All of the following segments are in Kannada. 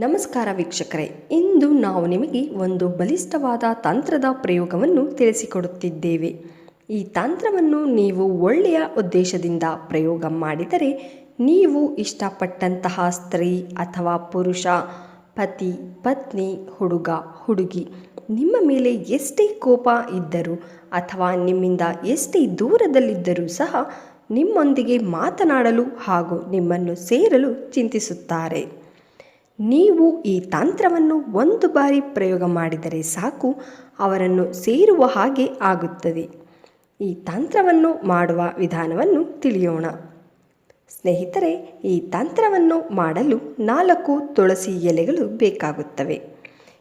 ನಮಸ್ಕಾರ ವೀಕ್ಷಕರೇ, ಇಂದು ನಾವು ನಿಮಗೆ ಒಂದು ಬಲಿಷ್ಠವಾದ ತಂತ್ರದ ಪ್ರಯೋಗವನ್ನು ತಿಳಿಸಿಕೊಡುತ್ತಿದ್ದೇವೆ. ಈ ತಂತ್ರವನ್ನು ನೀವು ಒಳ್ಳೆಯ ಉದ್ದೇಶದಿಂದ ಪ್ರಯೋಗ ಮಾಡಿದರೆ ನೀವು ಇಷ್ಟಪಟ್ಟಂತಹ ಸ್ತ್ರೀ ಅಥವಾ ಪುರುಷ, ಪತಿ, ಪತ್ನಿ, ಹುಡುಗ, ಹುಡುಗಿ ನಿಮ್ಮ ಮೇಲೆ ಎಷ್ಟೇ ಕೋಪ ಇದ್ದರೂ ಅಥವಾ ನಿಮ್ಮಿಂದ ಎಷ್ಟೇ ದೂರದಲ್ಲಿದ್ದರೂ ಸಹ ನಿಮ್ಮೊಂದಿಗೆ ಮಾತನಾಡಲು ಹಾಗೂ ನಿಮ್ಮನ್ನು ಸೇರಲು ಚಿಂತಿಸುತ್ತಾರೆ. ನೀವು ಈ ತಂತ್ರವನ್ನು ಒಂದು ಬಾರಿ ಪ್ರಯೋಗ ಮಾಡಿದರೆ ಸಾಕು, ಅವರನ್ನು ಸೇರುವ ಹಾಗೆ ಆಗುತ್ತದೆ. ಈ ತಂತ್ರವನ್ನು ಮಾಡುವ ವಿಧಾನವನ್ನು ತಿಳಿಯೋಣ. ಸ್ನೇಹಿತರೆ, ಈ ತಂತ್ರವನ್ನು ಮಾಡಲು 4 ತುಳಸಿ ಎಲೆಗಳು ಬೇಕಾಗುತ್ತವೆ.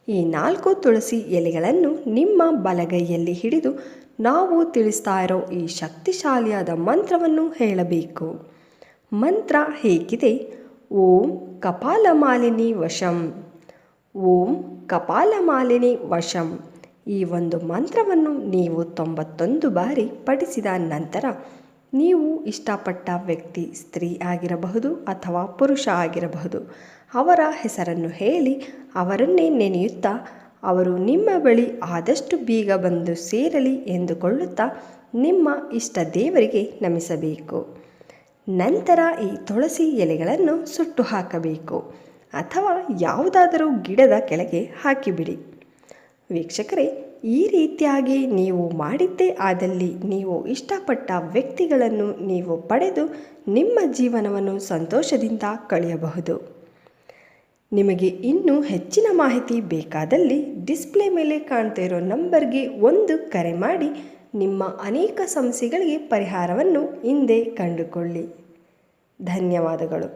ಈ 4 ತುಳಸಿ ಎಲೆಗಳನ್ನು ನಿಮ್ಮ ಬಲಗೈಯಲ್ಲಿ ಹಿಡಿದು ನಾವು ತಿಳಿಸ್ತಾ ಇರೋ ಈ ಶಕ್ತಿಶಾಲಿಯಾದ ಮಂತ್ರವನ್ನು ಹೇಳಬೇಕು. ಮಂತ್ರ ಹೇಗಿದೆ: ಓಂ ಕಪಾಲಮಾಲಿನಿ ವಶಂ, ಓಂ ಕಪಾಲಮಾಲಿನಿ ವಶಂ. ಈ ಒಂದು ಮಂತ್ರವನ್ನು ನೀವು 91 ಬಾರಿ ಪಠಿಸಿದ ನಂತರ ನೀವು ಇಷ್ಟಪಟ್ಟ ವ್ಯಕ್ತಿ, ಸ್ತ್ರೀ ಆಗಿರಬಹುದು ಅಥವಾ ಪುರುಷ ಆಗಿರಬಹುದು, ಅವರ ಹೆಸರನ್ನು ಹೇಳಿ ಅವರನ್ನೇ ನೆನೆಯುತ್ತಾ ಅವರು ನಿಮ್ಮ ಬಳಿ ಆದಷ್ಟು ಬೇಗ ಬಂದು ಸೇರಲಿ ಎಂದುಕೊಳ್ಳುತ್ತಾ ನಿಮ್ಮ ಇಷ್ಟ ದೇವರಿಗೆ ನಮಿಸಬೇಕು. ನಂತರ ಈ ತುಳಸಿ ಎಲೆಗಳನ್ನು ಸುಟ್ಟು ಹಾಕಬೇಕು ಅಥವಾ ಯಾವುದಾದರೂ ಗಿಡದ ಕೆಳಗೆ ಹಾಕಿಬಿಡಿ. ವೀಕ್ಷಕರೇ, ಈ ರೀತಿಯಾಗಿ ನೀವು ಮಾಡಿದ್ದೇ ಆದಲ್ಲಿ ನೀವು ಇಷ್ಟಪಟ್ಟ ವ್ಯಕ್ತಿಗಳನ್ನು ನೀವು ಪಡೆದು ನಿಮ್ಮ ಜೀವನವನ್ನು ಸಂತೋಷದಿಂದ ಕಳೆಯಬಹುದು. ನಿಮಗೆ ಇನ್ನೂ ಹೆಚ್ಚಿನ ಮಾಹಿತಿ ಬೇಕಾದಲ್ಲಿ ಡಿಸ್ಪ್ಲೇ ಮೇಲೆ ಕಾಣ್ತಾ ಇರೋ ನಂಬರ್ಗೆ ಒಂದು ಕರೆ ಮಾಡಿ ನಿಮ್ಮ ಅನೇಕ ಸಮಸ್ಯೆಗಳಿಗೆ ಪರಿಹಾರವನ್ನು ಹಿಂದೆ ಕಂಡುಕೊಳ್ಳಿ. ಧನ್ಯವಾದಗಳು.